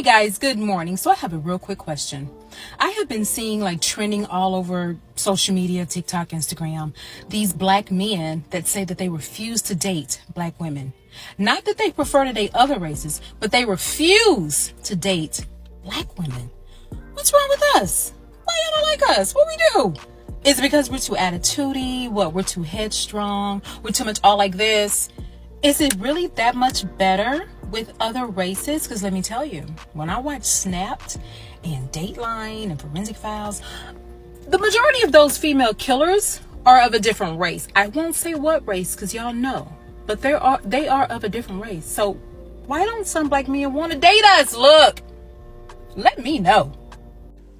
guys, good morning. So I have a real quick question. I have been seeing like trending all over social media, TikTok, Instagram, these black men that say that they refuse to date black women. Not that they prefer to date other races, but they refuse to date black women. What's wrong with us? Why y'all don't like us? What we do? Is it because we're too attitudey? We're too headstrong? We're too much all like this? Is it really that much better with other races? Because let me tell you, when I watch Snapped and Dateline and Forensic Files, the majority of those female killers are of a different race. I won't say what race because y'all know, but they are of a different race. So why don't some black men want to date us? Look, let me know.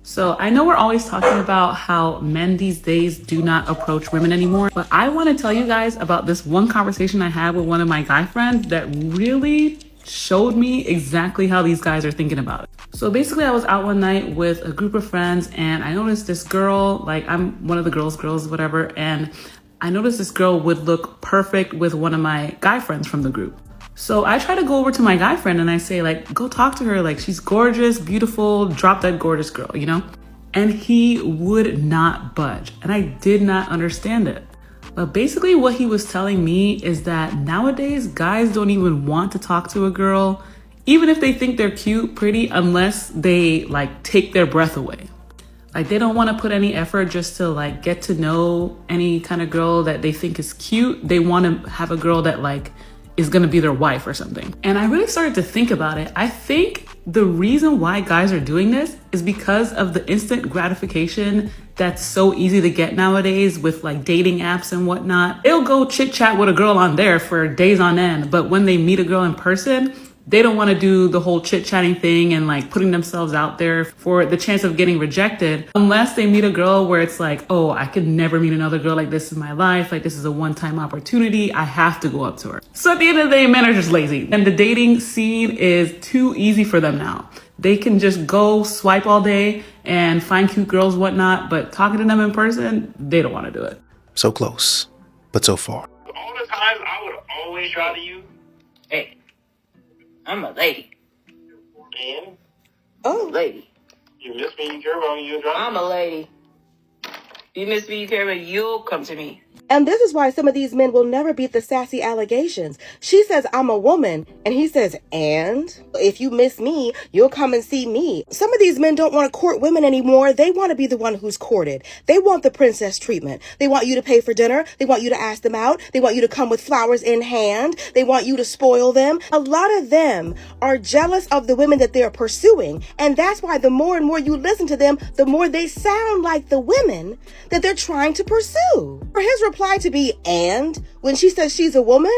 So I know we're always talking about how men these days do not approach women anymore, but I want to tell you guys about this one conversation I had with one of my guy friends that really showed me exactly how these guys are thinking about it. So basically I was out one night with a group of friends and I noticed this girl, like I'm one of the girls, whatever, and I noticed this girl would look perfect with one of my guy friends from the group. So I try to go over to my guy friend and I say, like, go talk to her. Like, she's gorgeous, beautiful, drop that gorgeous girl, you know? And he would not budge. And I did not understand it. But basically what he was telling me is that nowadays guys don't even want to talk to a girl, even if they think they're cute, pretty, unless they like take their breath away. Like they don't want to put any effort just to like get to know any kind of girl that they think is cute. They want to have a girl that like is gonna be their wife or something. And I really started to think about it. I think the reason why guys are doing this is because of the instant gratification that's so easy to get nowadays with like dating apps and whatnot. They'll go chit chat with a girl on there for days on end, but when they meet a girl in person, they don't want to do the whole chit-chatting thing and like putting themselves out there for the chance of getting rejected unless they meet a girl where it's like, oh, I could never meet another girl like this in my life. Like this is a one-time opportunity. I have to go up to her. So at the end of the day, men are just lazy and the dating scene is too easy for them now. They can just go swipe all day and find cute girls, whatnot, but talking to them in person, they don't want to do it. So close, but so far. All the time I would always try to you. Hey, I'm a lady. And Oh, lady. you miss me, you care about me, you drive. I'm a lady. You miss me, you care about me, you'll come to me. And this is why some of these men will never beat the sassy allegations. She says, I'm a woman. And he says, and if you miss me, you'll come and see me. Some of these men don't want to court women anymore. They want to be the one who's courted. They want the princess treatment. They want you to pay for dinner. They want you to ask them out. They want you to come with flowers in hand. They want you to spoil them. A lot of them are jealous of the women that they're pursuing. And that's why the more and more you listen to them, the more they sound like the women that they're trying to pursue. For his reply to be, and when she says she's a woman,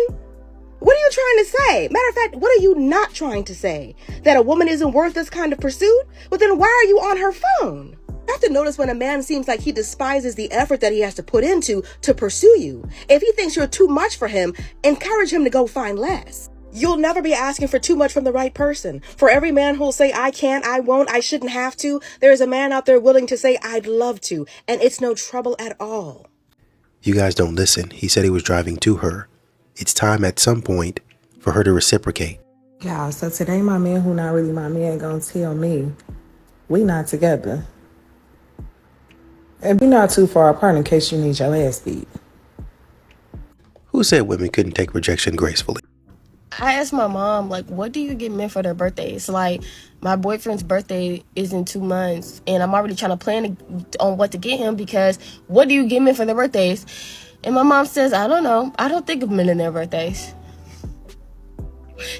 what are you trying to say? Matter of fact, what are you not trying to say? That a woman isn't worth this kind of pursuit? Well, then why are you on her phone? You have to notice when a man seems like he despises the effort that he has to put into to pursue you. If he thinks you're too much for him, encourage him to go find less. You'll never be asking for too much from the right person. For every man who'll say, I can't, I won't, I shouldn't have to, there is a man out there willing to say, I'd love to, and it's no trouble at all. You guys don't listen. He said he was driving to her. It's time at some point for her to reciprocate. Yeah, so today my man who not really my man gonna tell me we not together. And we not too far apart in case you need your ass beat. Who said women couldn't take rejection gracefully? I asked my mom, like, what do you get men for their birthdays? Like, my boyfriend's birthday is in 2 months, and I'm already trying to plan on what to get him because what do you get men for their birthdays? And my mom says, I don't know. I don't think of men in their birthdays.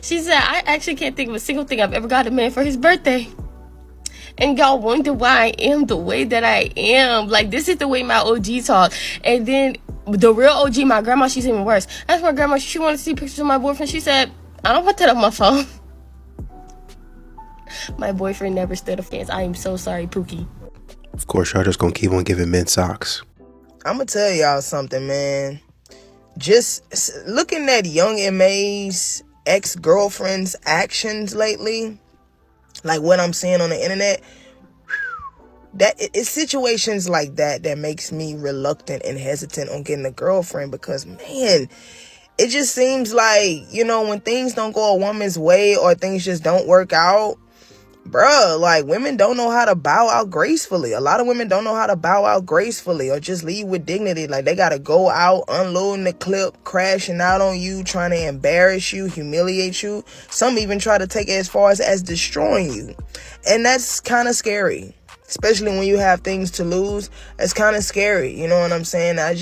She said, I actually can't think of a single thing I've ever got a man for his birthday. And y'all wonder why I am the way that I am. Like, this is the way my OG talk. And then the real OG, my grandma, she's even worse. That's my grandma. She wanted to see pictures of my boyfriend. She said, I don't want that on my phone. My boyfriend never stood a chance. I am so sorry, Pookie. Of course, y'all just gonna keep on giving men socks. I'm gonna tell y'all something, man. Just looking at Young M.A.'s ex-girlfriend's actions lately, like what I'm seeing on the internet, that it's situations like that that makes me reluctant and hesitant on getting a girlfriend because, man, it just seems like, you know, when things don't go a woman's way or things just don't work out, bruh, like, women don't know how to bow out gracefully. A lot of women don't know how to bow out gracefully or just leave with dignity. Like, they gotta go out, unloading the clip, crashing out on you, trying to embarrass you, humiliate you. Some even try to take it as far as destroying you. And that's kind of scary. Especially when you have things to lose. It's kind of scary. You know what I'm saying? I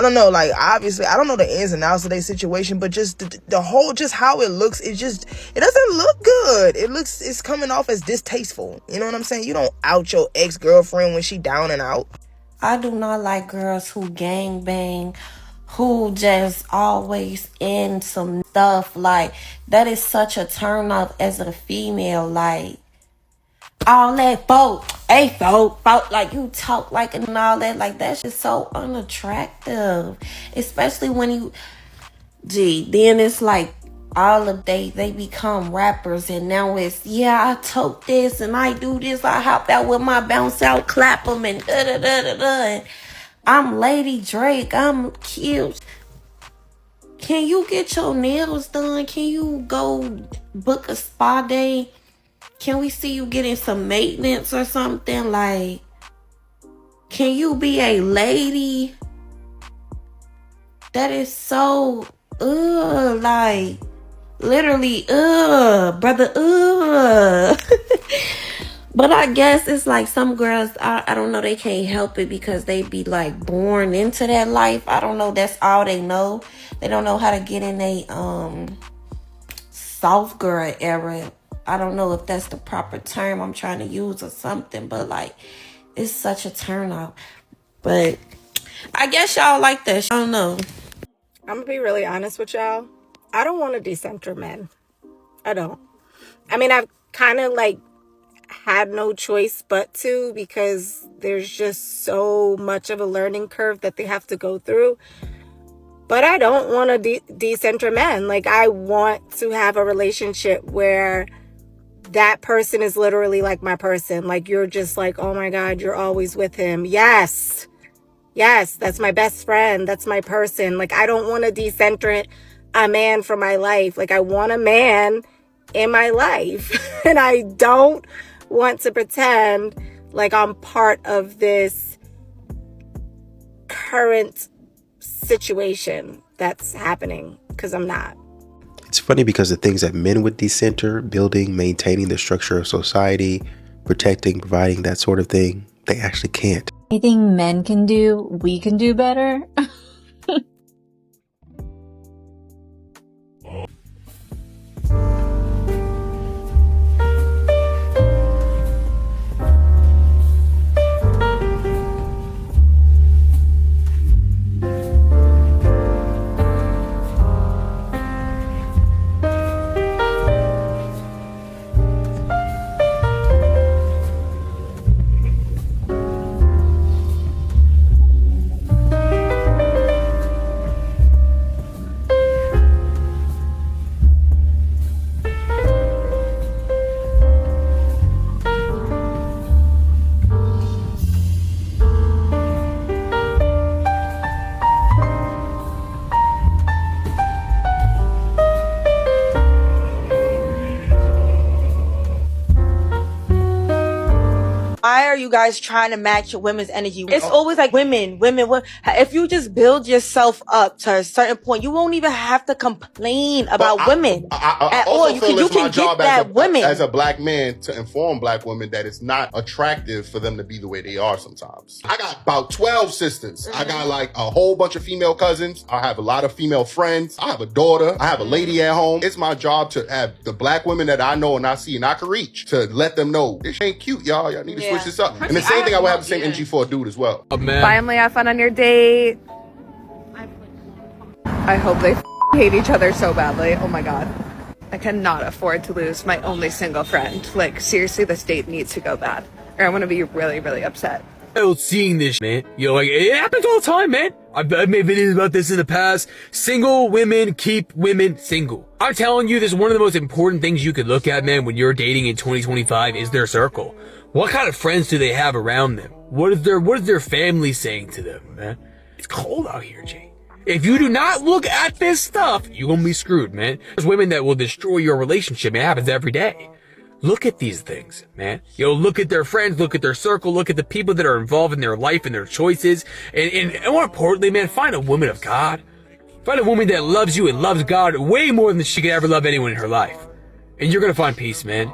don't know. Like, obviously, I don't know the ins and outs of their situation, but just the whole, just how it looks, it doesn't look good. It's coming off as distasteful. You know what I'm saying? You don't out your ex-girlfriend when she down and out. I do not like girls who gangbang, who just always in some stuff. Like, that is such a turn off as a female. Like, all that folk, like you talk like and all that, like that's just so unattractive. Especially when then it's like all of they become rappers and now it's, yeah, I tote this and I do this, I hop out with my bounce out, clap them and da-da-da-da-da. I'm Lady Drake, I'm cute. Can you get your nails done? Can you go book a spa day? Can we see you getting some maintenance or something? Like, can you be a lady? That is so, like, literally, brother, But I guess it's like some girls, I don't know, they can't help it because they be like born into that life. I don't know, that's all they know. They don't know how to get in a soft girl era. I don't know if that's the proper term I'm trying to use or something, but like, it's such a turn off. But I guess y'all like that. I don't know. I'm gonna be really honest with y'all. I don't want to decenter men. I don't. I mean, I've kind of like had no choice but to, because there's just so much of a learning curve that they have to go through. But I don't want to decenter men. Like, I want to have a relationship where that person is literally like my person. Like, you're just like, oh my God, you're always with him. Yes, that's my best friend. That's my person. Like, I don't want to decenter a man from my life. Like, I want a man in my life. And I don't want to pretend like I'm part of this current situation that's happening, because I'm not. It's funny because the things that men would decenter, building, maintaining the structure of society, protecting, providing, that sort of thing, they actually can't. Anything men can do, we can do better. Why are you guys trying to match your women's energy? It's always like women. If you just build yourself up to a certain point, you won't even have to complain about women at all. You can get that women. As a black man, to inform black women that it's not attractive for them to be the way they are sometimes. I got about 12 sisters. I got like a whole bunch of female cousins. I have a lot of female friends. I have a daughter. I have a lady at home. It's my job to have the black women that I know and I see and I can reach to let them know this ain't cute, y'all. Y'all need to switch this up. And the same thing, I would have the same energy for a dude as well. Finally have fun on your date. I hope they hate each other so badly. Oh my God. I cannot afford to lose my only single friend. Like, seriously, this date needs to go bad, or I'm gonna be really, really upset. Seeing this, man. Like, it happens all the time, man. I've made videos about this in the past. Single women keep women single. I'm telling you, this is one of the most important things you could look at, man, when you're dating in 2025 is their circle. What kind of friends do they have around them? What is their family saying to them, man? It's cold out here, Jay. If you do not look at this stuff, you're gonna be screwed, man. There's women that will destroy your relationship. It happens every day. look at these things, man. Look at their friends, look at their circle, look at the people that are involved in their life and their choices. And more importantly, man, find a woman of God. Find a woman that loves you and loves God way more than she could ever love anyone in her life. And you're going to find peace, man.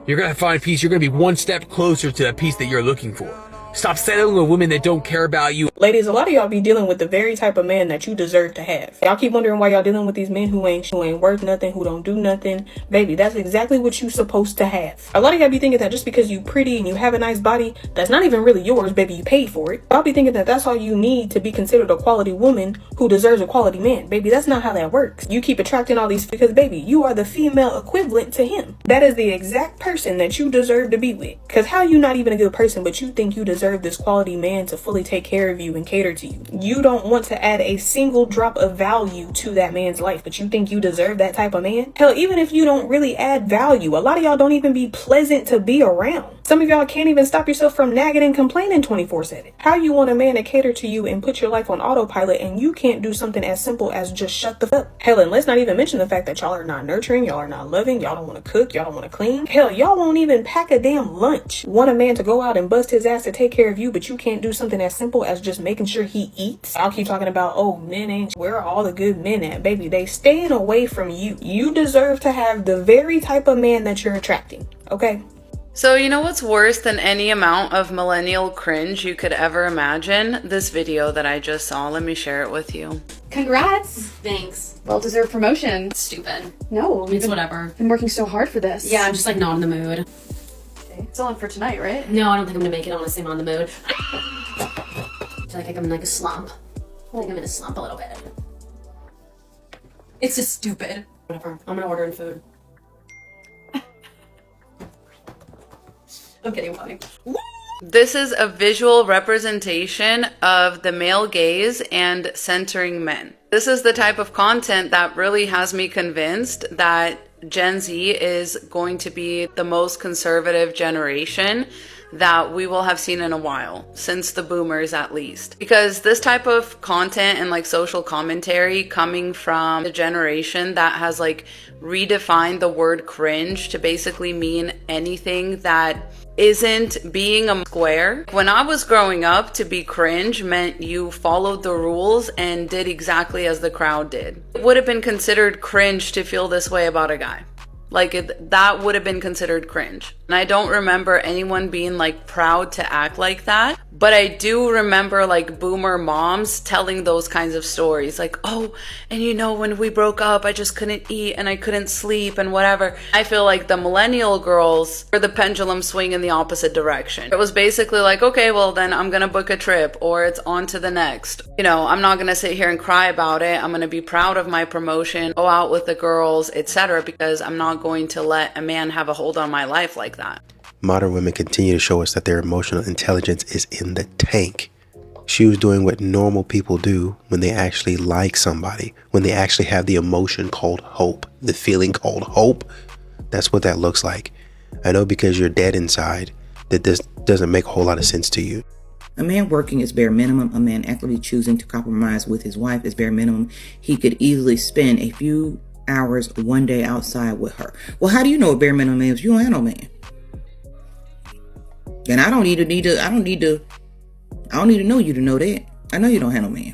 You're going to find peace. You're going to be one step closer to that peace that you're looking for. Stop settling with women that don't care about you. Ladies, a lot of y'all be dealing with the very type of man that you deserve to have. Y'all keep wondering why y'all dealing with these men who ain't worth nothing, who don't do nothing. Baby, that's exactly what you supposed to have. A lot of y'all be thinking that just because you pretty and you have a nice body, that's not even really yours, baby, you paid for it. Y'all be thinking that that's all you need to be considered a quality woman who deserves a quality man. Baby, that's not how that works. You keep attracting all these because, baby, you are the female equivalent to him. That is the exact person that you deserve to be with. Because how you not even a good person, but you think you deserve this quality man to fully take care of you and cater to you. You don't want to add a single drop of value to that man's life, but you think you deserve that type of man? Hell, even if you don't really add value, a lot of y'all don't even be pleasant to be around. Some of y'all can't even stop yourself from nagging and complaining 24/7. How you want a man to cater to you and put your life on autopilot and you can't do something as simple as just shut the fuck up? Hell, and let's not even mention the fact that y'all are not nurturing, y'all are not loving, y'all don't want to cook, y'all don't want to clean. Hell, y'all won't even pack a damn lunch. Want a man to go out and bust his ass to take care of you, but you can't do something as simple as just making sure he eats. I'll keep talking about, oh, men ain't, where are all the good men at? Baby, they staying away from you. You deserve to have the very type of man that you're attracting, okay? So you know what's worse than any amount of millennial cringe you could ever imagine? This video that I just saw. Let me share it with you. Congrats. Thanks. Well-deserved promotion. Stupid. No. It's whatever. Been working so hard for this. Yeah, I'm just like not in the mood. Okay. It's on for tonight, right? No, I don't think I'm gonna make it, honestly. I'm on the mood. I feel like I'm in like a slump. I think I'm in a slump a little bit. It's just stupid. Whatever. I'm gonna order in food. I'm kidding, Mommy. This is a visual representation of the male gaze and centering men. This is the type of content that really has me convinced that Gen Z is going to be the most conservative generation that we will have seen in a while, since the boomers at least. Because this type of content and like social commentary coming from the generation that has like redefined the word cringe to basically mean anything that isn't being a square. When I was growing up, to be cringe meant you followed the rules and did exactly as the crowd did. It would have been considered cringe to feel this way about a guy. That would have been considered cringe. And I don't remember anyone being like proud to act like that. But I do remember like boomer moms telling those kinds of stories. Like, oh, and you know, when we broke up, I just couldn't eat and I couldn't sleep and whatever. I feel like the millennial girls were the pendulum swing in the opposite direction. It was basically like, okay, well then I'm gonna book a trip or it's on to the next. You know, I'm not gonna sit here and cry about it. I'm gonna be proud of my promotion, go out with the girls, etc. because I'm not going to let a man have a hold on my life like that. Modern women continue to show us that their emotional intelligence is in the tank. She was doing what normal people do when they actually like somebody, when they actually have the emotion called hope, the feeling called hope. That's what that looks like. I know because you're dead inside that this doesn't make a whole lot of sense to you. A man working is bare minimum. A man actively choosing to compromise with his wife is bare minimum. He could easily spend a few hours one day outside with her. Well, how do you know what bare minimum is? You don't have no man. And I don't need to know you to know that. I know you don't have no man.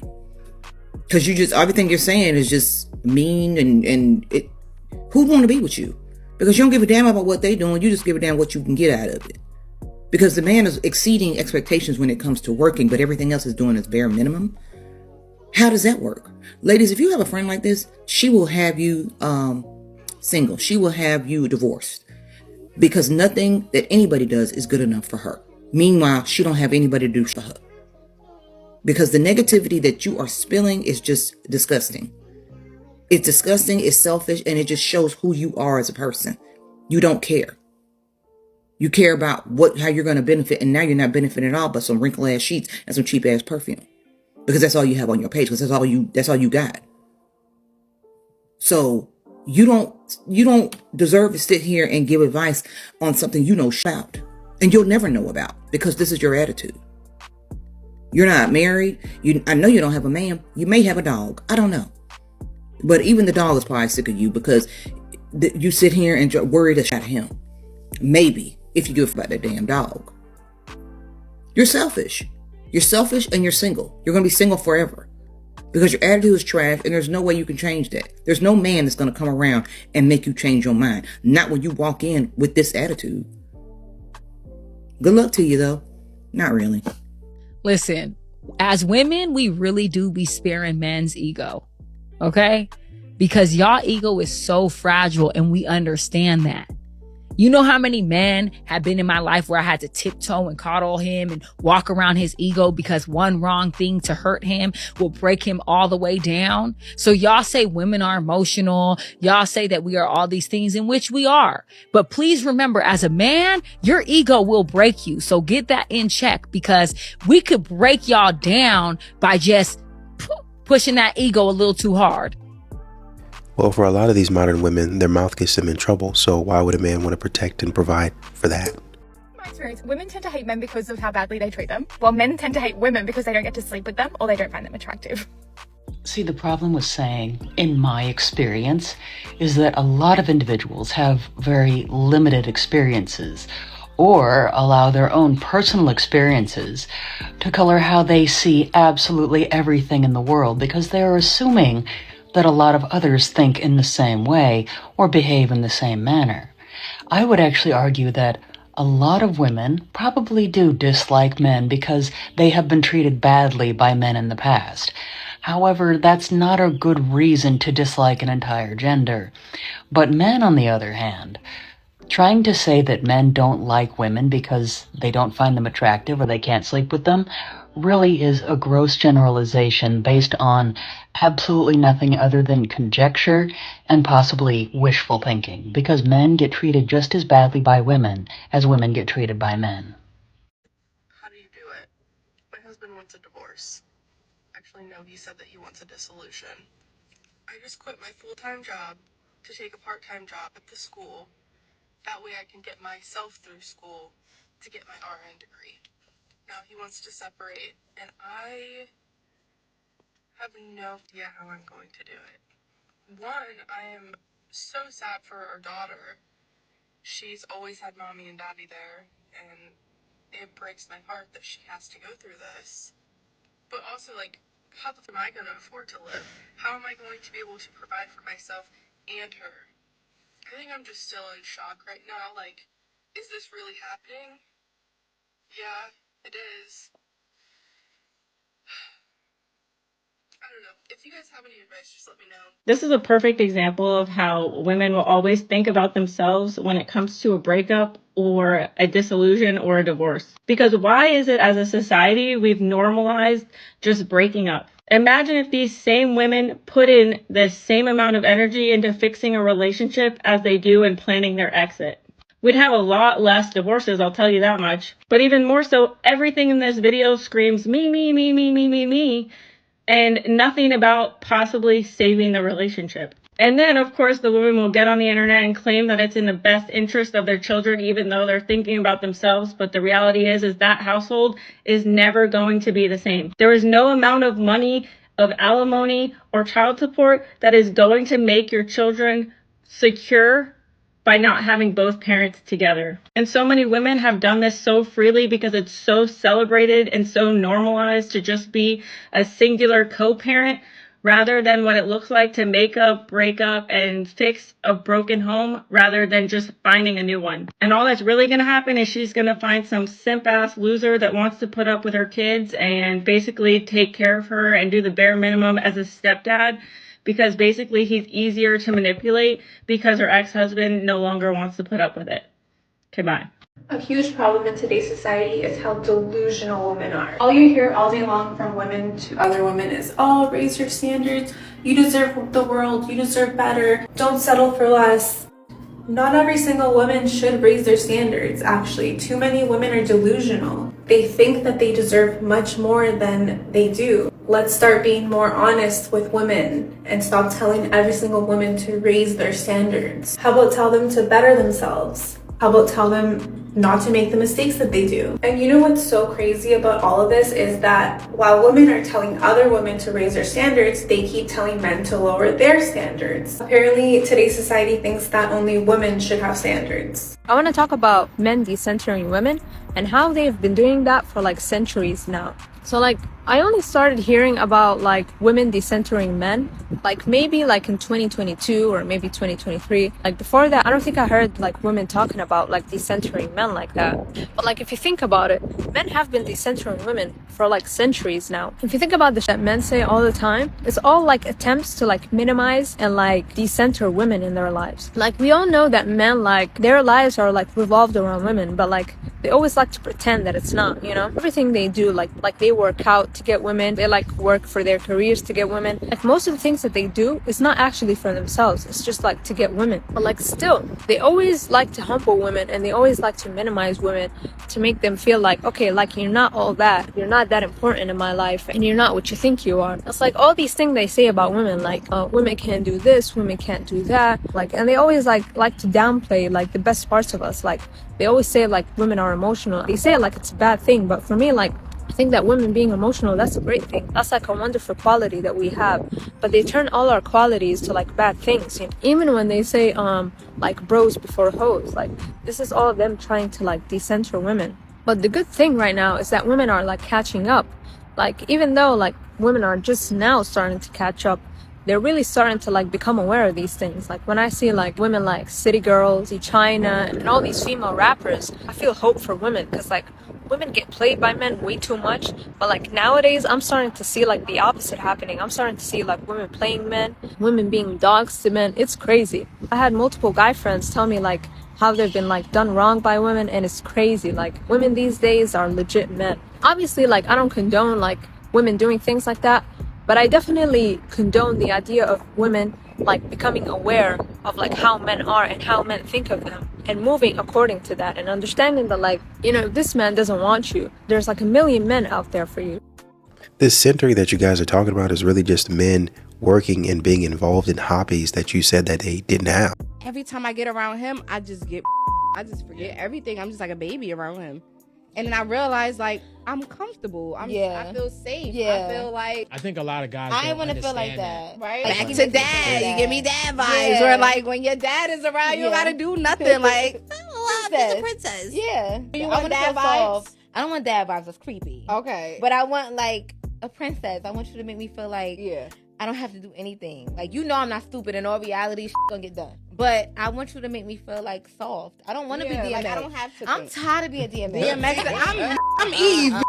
Because everything you're saying is just mean and it. Who'd want to be with you? Because you don't give a damn about what they doing. You just give a damn what you can get out of it. Because the man is exceeding expectations when it comes to working, but everything else is doing is bare minimum. How does that work? Ladies, if you have a friend like this, she will have you single. She will have you divorced. Because nothing that anybody does is good enough for her. Meanwhile, she don't have anybody to do for her. Because the negativity that you are spilling is just disgusting. It's disgusting, it's selfish, and it just shows who you are as a person. You don't care. You care about how you're going to benefit, and now you're not benefiting at all but some wrinkle ass sheets and some cheap ass perfume. Because that's all you have on your page, because that's all you got. So you don't deserve to sit here and give advice on something you know about. And you'll never know about, because this is your attitude. You're not married. I know you don't have a man. You may have a dog. I don't know. But even the dog is probably sick of you, because you sit here and worry the shit out of him. Maybe, if you give about that damn dog. You're selfish. You're selfish and you're single. You're going to be single forever. Because your attitude is trash and there's no way you can change that. There's no man that's going to come around and make you change your mind. Not when you walk in with this attitude. Good luck to you, though. Not really. Listen, as women, we really do be sparing men's ego. Okay? Because y'all ego is so fragile and we understand that. You know how many men have been in my life where I had to tiptoe and coddle him and walk around his ego because one wrong thing to hurt him will break him all the way down? So y'all say women are emotional. Y'all say that we are all these things, in which we are. But please remember, as a man, your ego will break you. So get that in check, because we could break y'all down by just pushing that ego a little too hard. Well, for a lot of these modern women, their mouth gets them in trouble. So why would a man want to protect and provide for that? My experience, women tend to hate men because of how badly they treat them, while men tend to hate women because they don't get to sleep with them or they don't find them attractive. See, the problem with saying, in my experience, is that a lot of individuals have very limited experiences, or allow their own personal experiences to color how they see absolutely everything in the world, because they are assuming that a lot of others think in the same way or behave in the same manner. I would actually argue that a lot of women probably do dislike men because they have been treated badly by men in the past. However, that's not a good reason to dislike an entire gender. But men, on the other hand, trying to say that men don't like women because they don't find them attractive or they can't sleep with them really is a gross generalization based on absolutely nothing other than conjecture and possibly wishful thinking, because men get treated just as badly by women as women get treated by men. How do you do it? My husband wants a divorce. Actually, no, he said that he wants a dissolution. I just quit my full-time job to take a part-time job at the school. That way I can get myself through school to get my RN degree. Now he wants to separate, and I have no idea how I'm going to do it. One, I am so sad for our daughter. She's always had mommy and daddy there, and it breaks my heart that she has to go through this. But also, like, how am I going to afford to live? How am I going to be able to provide for myself and her? I think I'm just still in shock right now. Like, is this really happening? Yeah, it is. I don't know. If you guys have any advice, just let me know. This is a perfect example of how women will always think about themselves when it comes to a breakup or a disillusion or a divorce. Because why is it as a society we've normalized just breaking up? Imagine if these same women put in the same amount of energy into fixing a relationship as they do in planning their exit. We'd have a lot less divorces, I'll tell you that much. But even more so, everything in this video screams me, me, me, me, me, me, me, and nothing about possibly saving the relationship. And then, of course, the women will get on the internet and claim that it's in the best interest of their children, even though they're thinking about themselves. But the reality is that household is never going to be the same. There is no amount of money, of alimony, or child support that is going to make your children secure by not having both parents together. And so many women have done this so freely because it's so celebrated and so normalized to just be a singular co-parent, rather than what it looks like to make up, break up, and fix a broken home, rather than just finding a new one. And all that's really gonna happen is she's gonna find some simp-ass loser that wants to put up with her kids and basically take care of her and do the bare minimum as a stepdad, because basically he's easier to manipulate because her ex-husband no longer wants to put up with it. Okay, bye. A huge problem in today's society is how delusional women are. All you hear all day long from women to other women is, oh, raise your standards, you deserve the world, you deserve better, don't settle for less. Not every single woman should raise their standards, actually. Too many women are delusional. They think that they deserve much more than they do. Let's start being more honest with women and stop telling every single woman to raise their standards. How about tell them to better themselves? How about tell them not to make the mistakes that they do. And you know what's so crazy about all of this is that while women are telling other women to raise their standards, they keep telling men to lower their standards. Apparently, today's society thinks that only women should have standards. I want to talk about men decentering women and how they've been doing that for like centuries now. So like I only started hearing about like women decentering men like maybe like in 2022 or maybe 2023. Like before that, I don't think I heard like women talking about like decentering men like that. But like if you think about it, men have been decentering women for like centuries now. If you think about the shit that men say all the time, it's all like attempts to like minimize and like decenter women in their lives. Like we all know that men, like their lives are like revolved around women, but like they always like to pretend that it's not, you know? Everything they do, like they work out to get women, they like work for their careers to get women. Like most of the things that they do is not actually for themselves, it's just like to get women. But like still, they always like to humble women and they always like to minimize women to make them feel like, okay, like you're not all that, you're not that important in my life, and you're not what you think you are. It's like all these things they say about women, like women can't do this, women can't do that, like, and they always like to downplay like the best parts of us. Like they always say like women are emotional. They say it like it's a bad thing, but for me, like I think that women being emotional, that's a great thing. That's like a wonderful quality that we have. But they turn all our qualities to like bad things. You know? Even when they say like bros before hoes, like this is all of them trying to like decenter women. But the good thing right now is that women are like catching up. Like even though like women are just now starting to catch up, they're really starting to like become aware of these things. Like when I see like women like City Girls, China, and all these female rappers, I feel hope for women, because like women get played by men way too much. But like nowadays, I'm starting to see like the opposite happening. I'm starting to see like women playing men, women being dogs to men. It's crazy. I had multiple guy friends tell me like how they've been like done wrong by women, and it's crazy. Like women these days are legit men. Obviously, like I don't condone like women doing things like that, but I definitely condone the idea of women like becoming aware of like how men are and how men think of them, and moving according to that, and understanding that like, you know, if this man doesn't want you, there's like a million men out there for you. This centering that you guys are talking about is really just men working and being involved in hobbies that you said that they didn't have. Every time I get around him, I just forget everything. I'm just like a baby around him. And then I realized, like, I'm comfortable. I feel safe. I feel like I think a lot of guys I don't want to feel like understand that, right? Back Back to to dad, you give me dad vibes. Where like when your dad is around, you don't gotta do nothing. Like, oh, I'm a princess. Yeah. You want dad vibes? I don't want dad vibes. That's creepy. Okay. But I want like a princess. I want you to make me feel like I don't have to do anything. Like, you know I'm not stupid. In all reality, gonna get done. But I want you to make me feel like soft. I don't want to be DMX. Like, I don't have to. I'm tired of being DMX. I'm Eve. I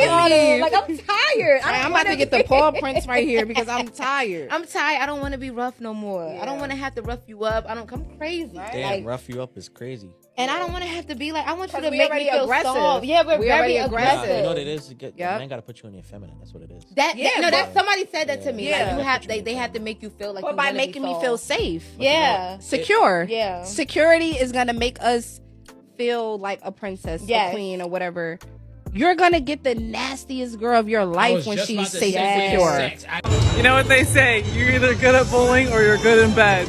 am Eve. Like, I'm tired. I'm about to get the paw prints right here because I'm tired. I'm tired. I don't want to be rough no more. I don't want to have to rough you up. I don't come crazy. Damn, like, rough you up is crazy. And I don't want to have to be like, I want you to we make me already feel aggressive. soft. Yeah, we're very aggressive. You know what it is? Man got to put you on your feminine. That's what it is. That somebody said that to me. Like, you have they have to make you feel like, Well, by making me feel safe. Yeah. Secure. Yeah. Security is going to make us feel like a princess, a queen, or whatever. You're going to get the nastiest girl of your life when she's safe and secure. You know what they say? You're either good at bowling or you're good in bed.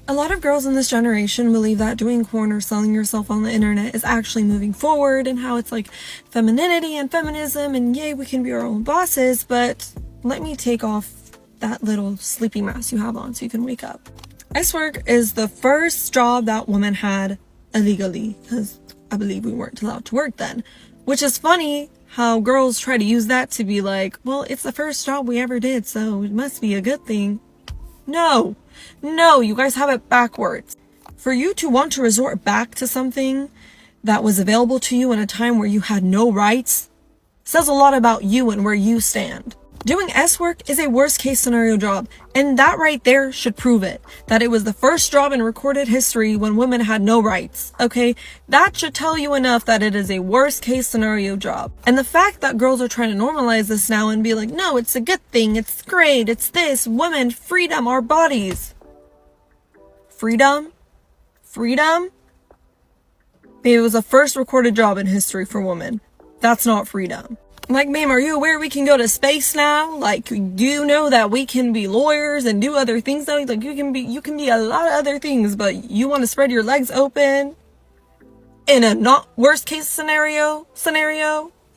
A lot of girls in this generation believe that doing porn or selling yourself on the internet is actually moving forward, and how it's like femininity and feminism and yay, we can be our own bosses. But let me take off that little sleepy mask you have on so you can wake up. Sex work is the first job that women had illegally, because I believe we weren't allowed to work then. Which is funny how girls try to use that to be like, well, it's the first job we ever did, so it must be a good thing. No, you guys have it backwards. For you to want to resort back to something that was available to you in a time where you had no rights says a lot about you and where you stand. Doing S work is a worst case scenario job, and that right there should prove it. That it was the first job in recorded history when women had no rights, okay? That should tell you enough that it is a worst case scenario job. And the fact that girls are trying to normalize this now and be like, no, it's a good thing, it's great, it's this, women, freedom, our bodies. Freedom? Freedom? Babe, it was the first recorded job in history for women. That's not freedom. Like, ma'am, are you aware we can go to space now? Like, do you know that we can be lawyers and do other things though? Like, you can be a lot of other things, but you want to spread your legs open in a not worst case scenario?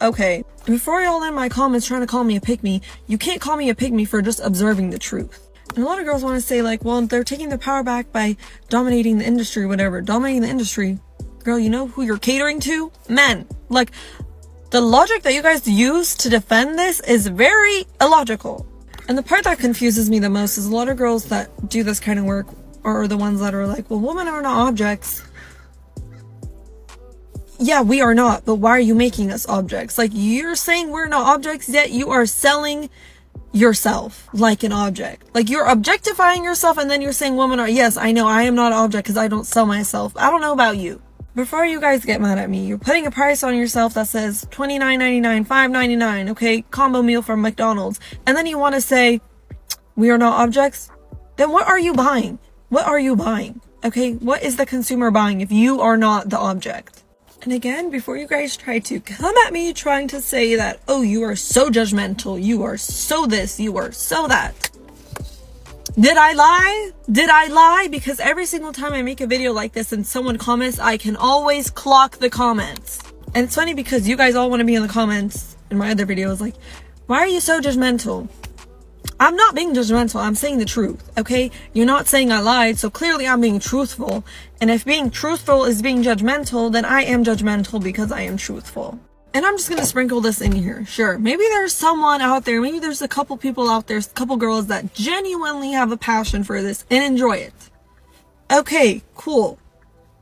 Okay. Before y'all in my comments trying to call me a pick-me, you can't call me a pick-me for just observing the truth. And a lot of girls want to say like, well, they're taking their power back by dominating the industry, whatever. Dominating the industry. Girl, you know who you're catering to? Men. Like, the logic that you guys use to defend this is very illogical. And the part that confuses me the most is a lot of girls that do this kind of work are the ones that are like, well, women are not objects. Yeah, we are not, but why are you making us objects? Like, you're saying we're not objects, yet you are selling yourself like an object. Like, you're objectifying yourself, and then you're saying women are. Yes, I know I am not an object because I don't sell myself. I don't know about you. Before you guys get mad at me, you're putting a price on yourself that says $29.99, $5.99, okay, combo meal from McDonald's, and then you want to say we are not objects? Then what are you buying? What are you buying? Okay, what is the consumer buying if you are not the object? And again, before you guys try to come at me trying to say that, oh, you are so judgmental, you are so this, you are so that. Did I lie? Did I lie? Because every single time I make a video like this and someone comments, I can always clock the comments. And it's funny because you guys all want to be in the comments in my other videos like, why are you so judgmental? I'm not being judgmental. I'm saying the truth, okay? You're not saying I lied, so clearly I'm being truthful. And if being truthful is being judgmental, then I am judgmental because I am truthful. And I'm just gonna sprinkle this in here. Sure, maybe there's someone out there, maybe there's a couple people out there, a couple girls that genuinely have a passion for this and enjoy it. Okay, cool.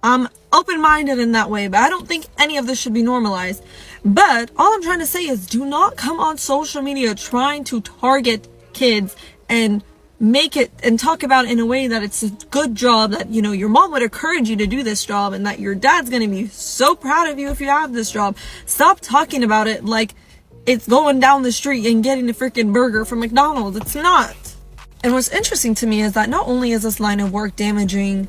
I'm open-minded in that way, but I don't think any of this should be normalized. But all I'm trying to say is do not come on social media trying to target kids and make it and talk about it in a way that it's a good job, that, you know, your mom would encourage you to do this job and that your dad's gonna be so proud of you if you have this job. Stop talking about it like it's going down the street and getting a freaking burger from McDonald's. It's not. And what's interesting to me is that not only is this line of work damaging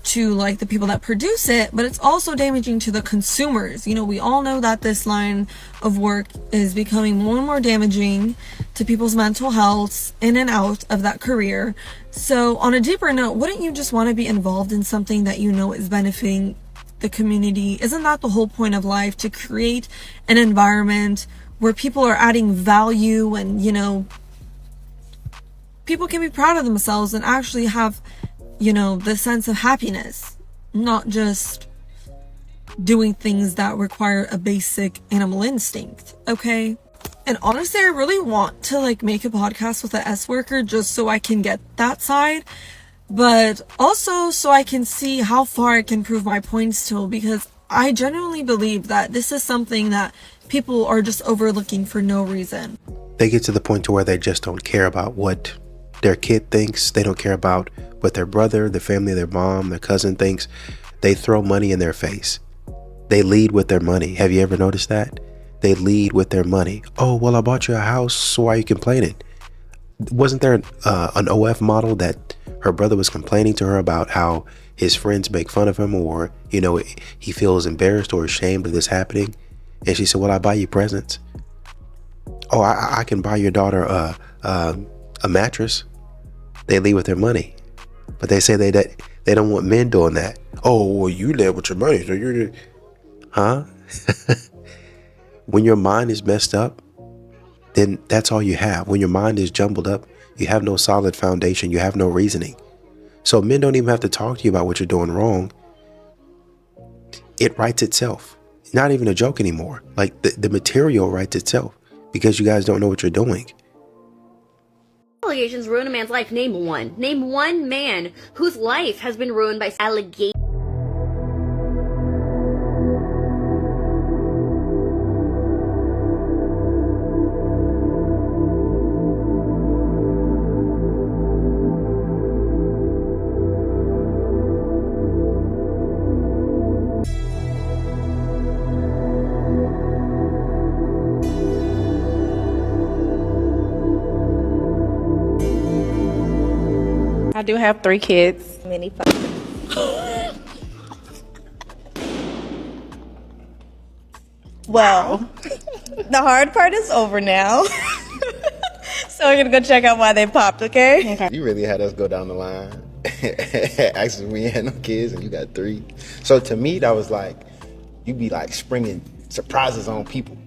to like the people that produce it, but it's also damaging to the consumers. You know, we all know that this line of work is becoming more and more damaging to people's mental health in and out of that career. So on a deeper note, wouldn't you just want to be involved in something that you know is benefiting the community? Isn't that the whole point of life, to create an environment where people are adding value and, you know, people can be proud of themselves and actually have, you know, the sense of happiness, not just doing things that require a basic animal instinct, okay? And honestly, I really want to like make a podcast with an S worker just so I can get that side, but also so I can see how far I can prove my points to, because I genuinely believe that this is something that people are just overlooking for no reason. They get to the point to where they just don't care about what their kid thinks. They don't care about what their brother, their family, their mom, their cousin thinks. They throw money in their face. They lead with their money. Have you ever noticed that? They lead with their money. Oh, well, I bought you a house, so why are you complaining? Wasn't there an OF model that her brother was complaining to her about how his friends make fun of him, or, you know, he feels embarrassed or ashamed of this happening? And she said, well, I buy you presents. Oh, I can buy your daughter a mattress. They lead with their money, but they say they don't want men doing that. Oh, well, you live with your money, so you're, huh? When your mind is messed up, then that's all you have. When your mind is jumbled up, you have no solid foundation. You have no reasoning. So men don't even have to talk to you about what you're doing wrong. It writes itself. Not even a joke anymore. Like the material writes itself because you guys don't know what you're doing. Allegations ruin a man's life. Name one. Name one man whose life has been ruined by allegations. I do have 3 kids. Many well, The hard part is over now. So we're gonna go check out why they popped, okay? You really had us go down the line. Actually, we ain't had no kids and you got 3. So to me, that was like, you be like springing surprises on people.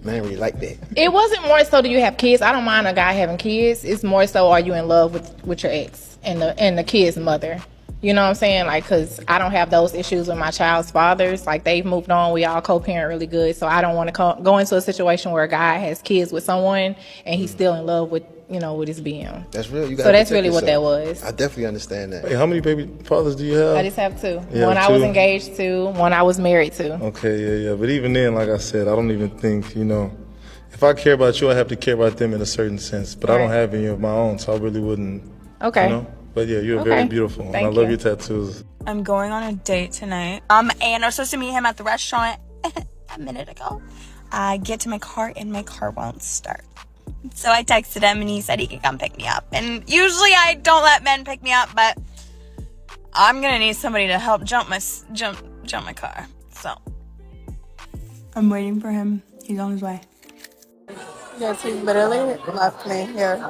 Man, really like that. It wasn't more so do you have kids. I don't mind a guy having kids. It's more so are you in love with your ex and the kid's mother. You know what I'm saying? Like, because I don't have those issues with my child's fathers. Like, they've moved on. We all co-parent really good. So I don't want to go into a situation where a guy has kids with someone and he's still in love with, with his BM. That's real. So that's really what that was. I definitely understand that. Hey, how many baby fathers do you have? I just have 2. Yeah, one I 2? was engaged to, one I was married to. Okay, yeah. But even then, like I said, I don't even think, if I care about you, I have to care about them in a certain sense. But I don't have any of my own, so I really wouldn't. Okay. But yeah, you're very beautiful. And I love your tattoos. I'm going on a date tonight. And I was supposed to meet him at the restaurant a minute ago. I get to my car and my car won't start. So I texted him and he said he could come pick me up. And usually I don't let men pick me up, but I'm gonna need somebody to help jump my car. So I'm waiting for him. He's on his way. Yes, he literally left me here.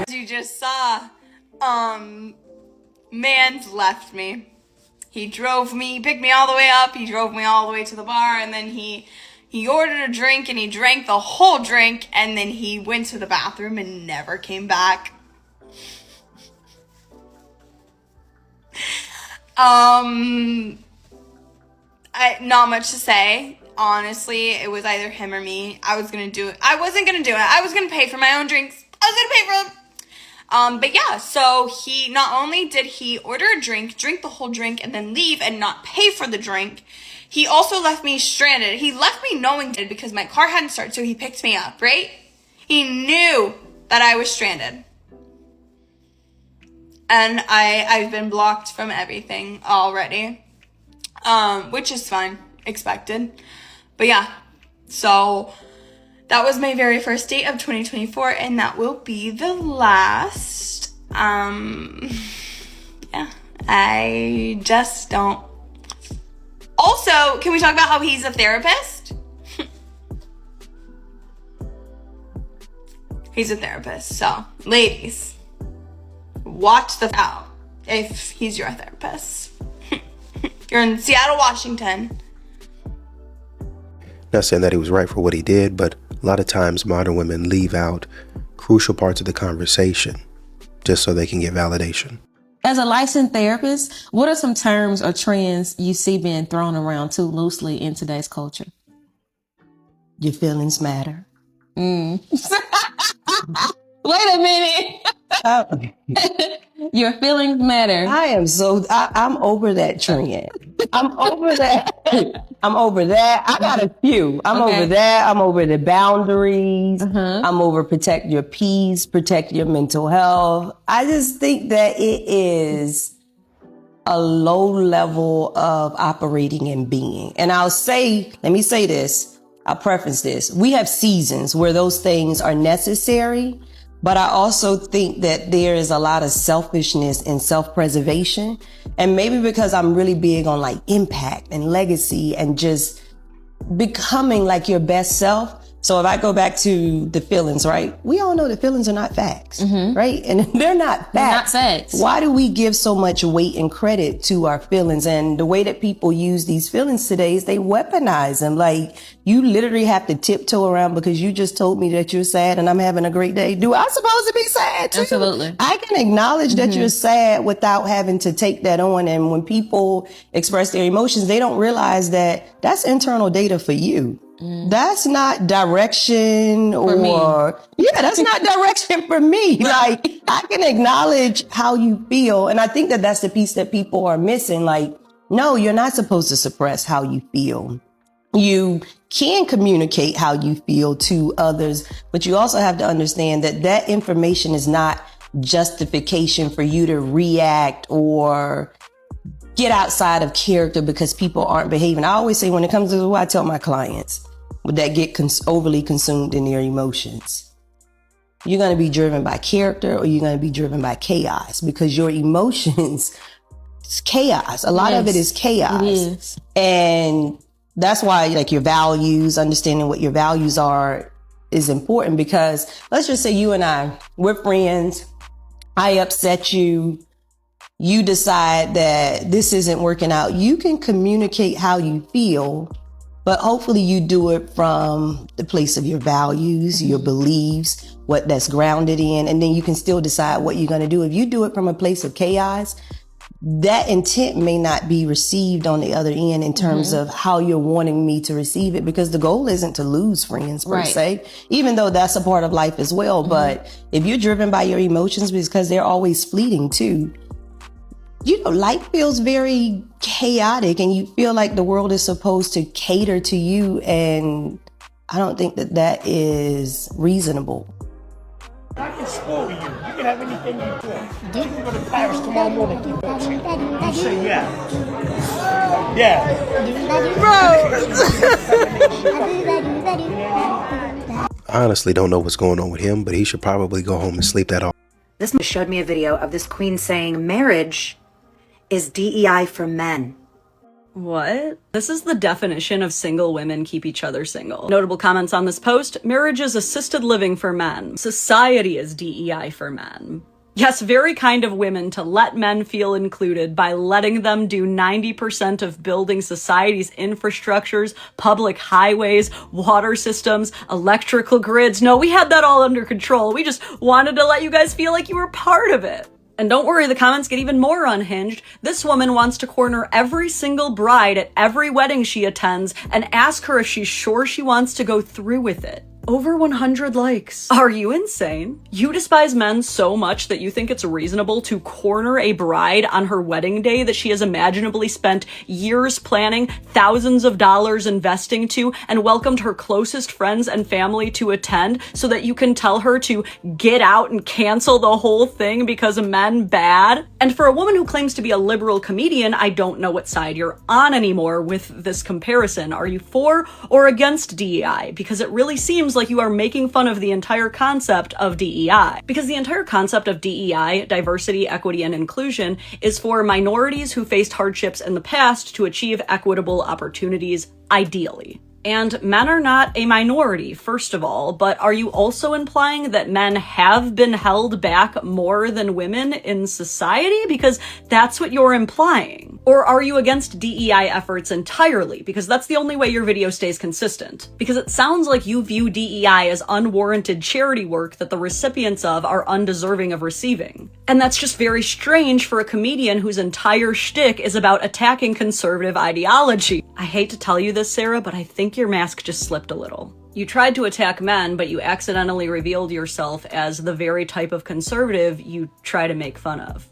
As you just saw, man's left me. He drove me, he picked me all the way up, he drove me all the way to the bar, and then he ordered a drink and he drank the whole drink, and then he went to the bathroom and never came back. Not much to say. Honestly, it was either him or me. I was gonna do it. I wasn't gonna do it. I was gonna pay for my own drinks. I was gonna pay for them. But yeah, so he, not only did he order a drink the whole drink, and then leave and not pay for the drink, he also left me stranded. He left me knowing it because my car hadn't started, so he picked me up, right? He knew that I was stranded. And I've been blocked from everything already. Which is fine, expected. But yeah, so that was my very first date of 2024, and that will be the last. Yeah, I just don't. Also, can we talk about how he's a therapist? He's a therapist, so ladies, watch the out if he's your therapist. You're in Seattle, Washington. Not saying that he was right for what he did, but a lot of times modern women leave out crucial parts of the conversation just so they can get validation. As a licensed therapist, what are some terms or trends you see being thrown around too loosely in today's culture? Your feelings matter. Wait a minute. Your feelings matter. I'm over that trend. I'm over that. I'm over that. I got a few. I'm over that. I'm over the boundaries. I'm over protect your peace, protect your mental health. I just think that it is a low level of operating and being. And let me say this. I'll preface this. We have seasons where those things are necessary. But I also think that there is a lot of selfishness and self-preservation. And maybe because I'm really big on like impact and legacy and just becoming like your best self. So if I go back to the feelings, right? We all know that feelings are not facts, right? And they're not facts. They're not facts. Why do we give so much weight and credit to our feelings? And the way that people use these feelings today is they weaponize them. Like, you literally have to tiptoe around because you just told me that you're sad and I'm having a great day. Do I supposed to be sad too? Absolutely. I can acknowledge that you're sad without having to take that on. And when people express their emotions, they don't realize that that's internal data for you. That's not direction that's not direction for me. Like, I can acknowledge how you feel. And I think that that's the piece that people are missing. Like, no, you're not supposed to suppress how you feel. You can communicate how you feel to others, but you also have to understand that that information is not justification for you to react or get outside of character because people aren't behaving. I always say when it comes to what I tell my clients, that get overly consumed in their emotions. You're going to be driven by character or you're going to be driven by chaos because your emotions, it's chaos. A lot of it is chaos. It is. And That's why like your values, understanding what your values are is important, because let's just say you and we're friends. I upset you. You decide that this isn't working out. You can communicate how you feel, but hopefully you do it from the place of your values, your beliefs, what that's grounded in, and then you can still decide what you're going to do. If you do it from a place of chaos, that intent may not be received on the other end in terms of how you're wanting me to receive it, because the goal isn't to lose friends per se, even though that's a part of life as well. But if you're driven by your emotions, because they're always fleeting too, you know, life feels very chaotic and you feel like the world is supposed to cater to you. And I don't think that that is reasonable. I can spoil you. You can have anything you want. You can go to Paris tomorrow morning. You say yeah. Yeah. I honestly don't know what's going on with him, but he should probably go home and sleep that off. This showed me a video of this queen saying marriage is DEI for men. What? This is the definition of single women keep each other single. Notable comments on this post: marriage is assisted living for men. Society is DEI for men. Yes, very kind of women to let men feel included by letting them do 90% of building society's infrastructures, public highways, water systems, electrical grids. No, we had that all under control. We just wanted to let you guys feel like you were part of it. And don't worry, the comments get even more unhinged. This woman wants to corner every single bride at every wedding she attends and ask her if she's sure she wants to go through with it. Over 100 likes. Are you insane? You despise men so much that you think it's reasonable to corner a bride on her wedding day that she has imaginably spent years planning, thousands of dollars investing to, and welcomed her closest friends and family to attend, so that you can tell her to get out and cancel the whole thing because men bad? And for a woman who claims to be a liberal comedian, I don't know what side you're on anymore with this comparison. Are you for or against DEI? Because it really seems like you are making fun of the entire concept of DEI. Because the entire concept of DEI, diversity, equity, and inclusion, is for minorities who faced hardships in the past to achieve equitable opportunities, ideally. And men are not a minority, first of all, but are you also implying that men have been held back more than women in society? Because that's what you're implying. Or are you against DEI efforts entirely? Because that's the only way your video stays consistent. Because it sounds like you view DEI as unwarranted charity work that the recipients of are undeserving of receiving. And that's just very strange for a comedian whose entire shtick is about attacking conservative ideology. I hate to tell you this, Sarah, but I think your mask just slipped a little. You tried to attack men, but you accidentally revealed yourself as the very type of conservative you try to make fun of.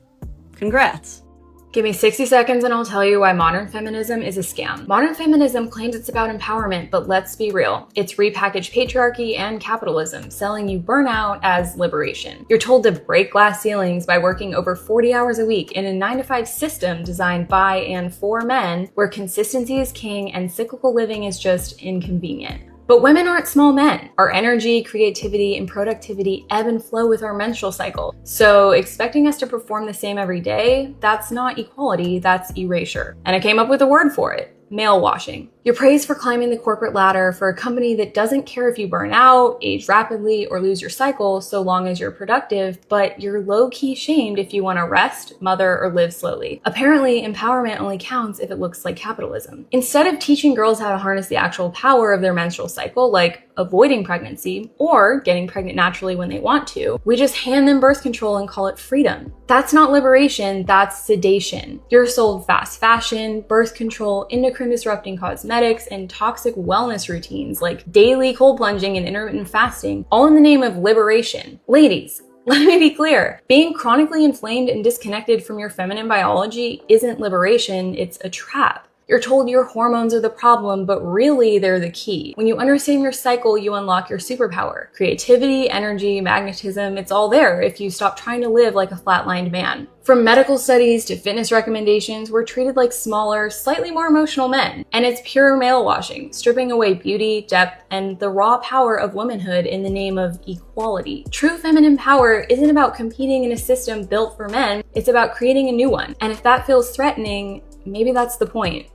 Congrats. Give me 60 seconds and I'll tell you why modern feminism is a scam. Modern feminism claims it's about empowerment, but let's be real. It's repackaged patriarchy and capitalism, selling you burnout as liberation. You're told to break glass ceilings by working over 40 hours a week in a 9-to-5 system designed by and for men, where consistency is king and cyclical living is just inconvenient. But women aren't small men. Our energy, creativity, and productivity ebb and flow with our menstrual cycle. So expecting us to perform the same every day, that's not equality, that's erasure. And I came up with a word for it: male washing. You're praised for climbing the corporate ladder for a company that doesn't care if you burn out, age rapidly, or lose your cycle so long as you're productive, but you're low-key shamed if you want to rest, mother, or live slowly. Apparently, empowerment only counts if it looks like capitalism. Instead of teaching girls how to harness the actual power of their menstrual cycle, like avoiding pregnancy or getting pregnant naturally when they want to, we just hand them birth control and call it freedom. That's not liberation, that's sedation. You're sold fast fashion, birth control, endocrine disrupting cosmetics, and toxic wellness routines like daily cold plunging and intermittent fasting, all in the name of liberation. Ladies, let me be clear. Being chronically inflamed and disconnected from your feminine biology isn't liberation, it's a trap. You're told your hormones are the problem, but really they're the key. When you understand your cycle, you unlock your superpower. Creativity, energy, magnetism, it's all there if you stop trying to live like a flatlined man. From medical studies to fitness recommendations, we're treated like smaller, slightly more emotional men. And it's pure male washing, stripping away beauty, depth, and the raw power of womanhood in the name of equality. True feminine power isn't about competing in a system built for men, it's about creating a new one. And if that feels threatening, maybe that's the point.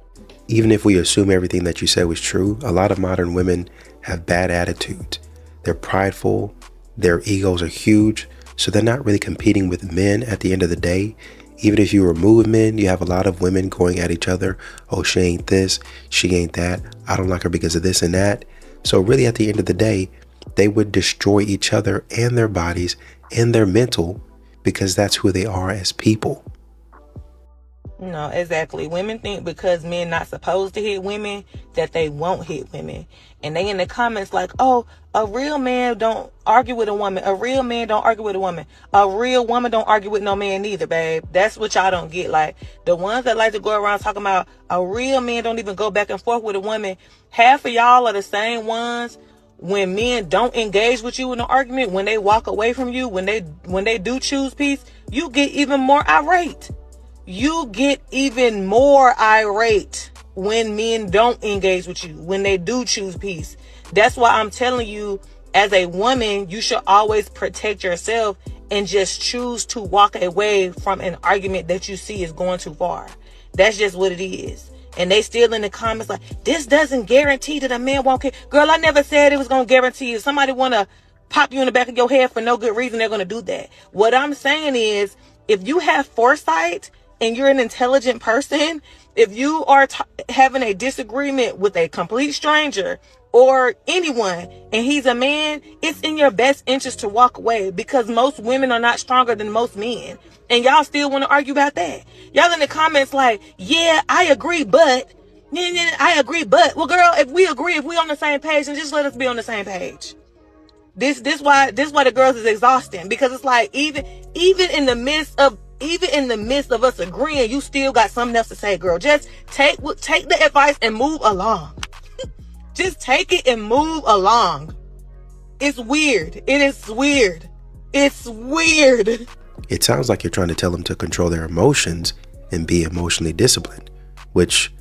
Even if we assume everything that you said was true, a lot of modern women have bad attitudes. They're prideful, their egos are huge, so they're not really competing with men at the end of the day. Even if you remove men, you have a lot of women going at each other. Oh, she ain't this, she ain't that. I don't like her because of this and that. So really at the end of the day, they would destroy each other and their bodies and their mental because that's who they are as people. No, exactly. Women think because men not supposed to hit women that they won't hit women. And they in the comments like, oh, a real man don't argue with a woman. A real man don't argue with a woman. A real woman don't argue with no man neither, babe. That's what y'all don't get. Like, the ones that like to go around talking about a real man don't even go back and forth with a woman. Half of y'all are the same ones. When men don't engage with you in an argument, when they walk away from you, when they do choose peace, you get even more irate. You get even more irate when men don't engage with you, when they do choose peace. That's why I'm telling you, as a woman, you should always protect yourself and just choose to walk away from an argument that you see is going too far. That's just what it is. And they still in the comments like, this doesn't guarantee that a man won't care. Girl, I never said it was going to guarantee. If somebody want to pop you in the back of your head for no good reason, they're going to do that. What I'm saying is, if you have foresight and you're an intelligent person, if you are having a disagreement with a complete stranger or anyone and he's a man, it's in your best interest to walk away, because most women are not stronger than most men. And y'all still want to argue about that. Y'all in the comments like, yeah, I agree, but I agree, but well, girl, if we agree, if we on the same page, then just let us be on the same page. This why the girls is exhausting, because it's like even in the midst of us agreeing, you still got something else to say, girl. Just take the advice and move along. Just take it and move along. It's weird. It is weird. It's weird. It sounds like you're trying to tell them to control their emotions and be emotionally disciplined, which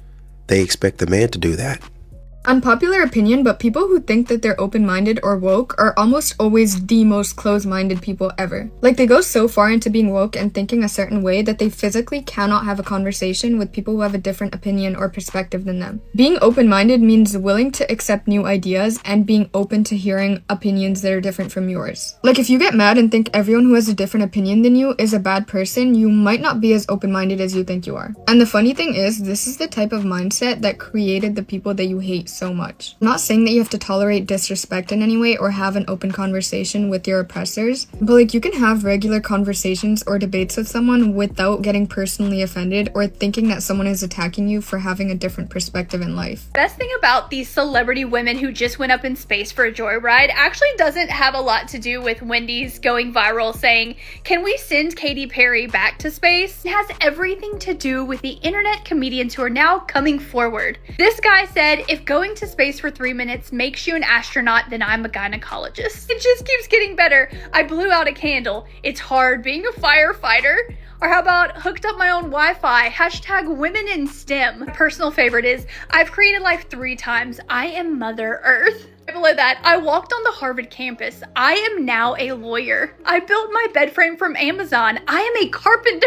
they expect the man to do that. Unpopular opinion, but people who think that they're open-minded or woke are almost always the most closed-minded people ever. Like, they go so far into being woke and thinking a certain way that they physically cannot have a conversation with people who have a different opinion or perspective than them. Being open-minded means willing to accept new ideas and being open to hearing opinions that are different from yours. Like, if you get mad and think everyone who has a different opinion than you is a bad person, you might not be as open-minded as you think you are. And the funny thing is, this is the type of mindset that created the people that you hate so much. I'm not saying that you have to tolerate disrespect in any way or have an open conversation with your oppressors, but like, you can have regular conversations or debates with someone without getting personally offended or thinking that someone is attacking you for having a different perspective in life. Best thing about these celebrity women who just went up in space for a joyride actually doesn't have a lot to do with Wendy's going viral saying, can we send Katy Perry back to space? It has everything to do with the internet comedians who are now coming forward. This guy said, if going to space for 3 minutes makes you an astronaut, then I'm a gynecologist. It just keeps getting better. I blew out a candle. It's hard being a firefighter. Or how about hooked up my own Wi-Fi? Hashtag women in STEM. My personal favorite is, I've created life 3 times. I am Mother Earth. Below that, I walked on the Harvard campus. I am now a lawyer. I built my bed frame from Amazon. I am a carpenter.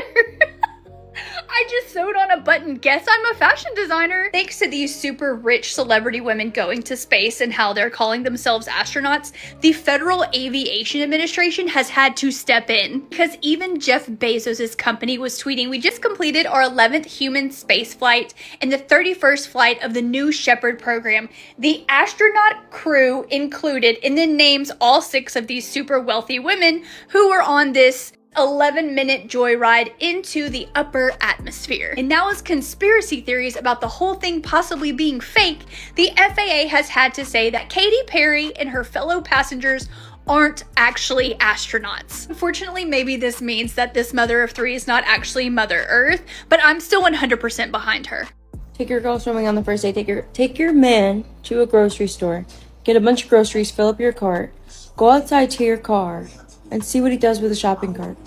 I just sewed on a button. Guess I'm a fashion designer. Thanks to these super rich celebrity women going to space and how they're calling themselves astronauts, the Federal Aviation Administration has had to step in, because even Jeff Bezos' company was tweeting, we just completed our 11th human space flight and the 31st flight of the New Shepard program. The astronaut crew included, and then names all 6 of these super wealthy women who were on this 11-minute joyride into the upper atmosphere. And now, as conspiracy theories about the whole thing possibly being fake, the FAA has had to say that Katy Perry and her fellow passengers aren't actually astronauts. Unfortunately, maybe this means that this mother of 3 is not actually Mother Earth, but I'm still 100% behind her. Take your girl swimming on the first day. Take your man to a grocery store. Get a bunch of groceries, fill up your cart, go outside to your car, and see what he does with the shopping cart.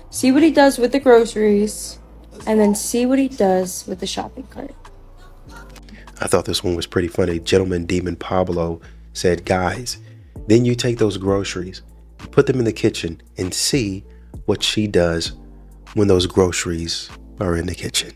See what he does with the groceries, and then see what he does with the shopping cart. I thought this one was pretty funny. Gentleman Demon Pablo said, guys, then you take those groceries, put them in the kitchen, and see what she does when those groceries are in the kitchen.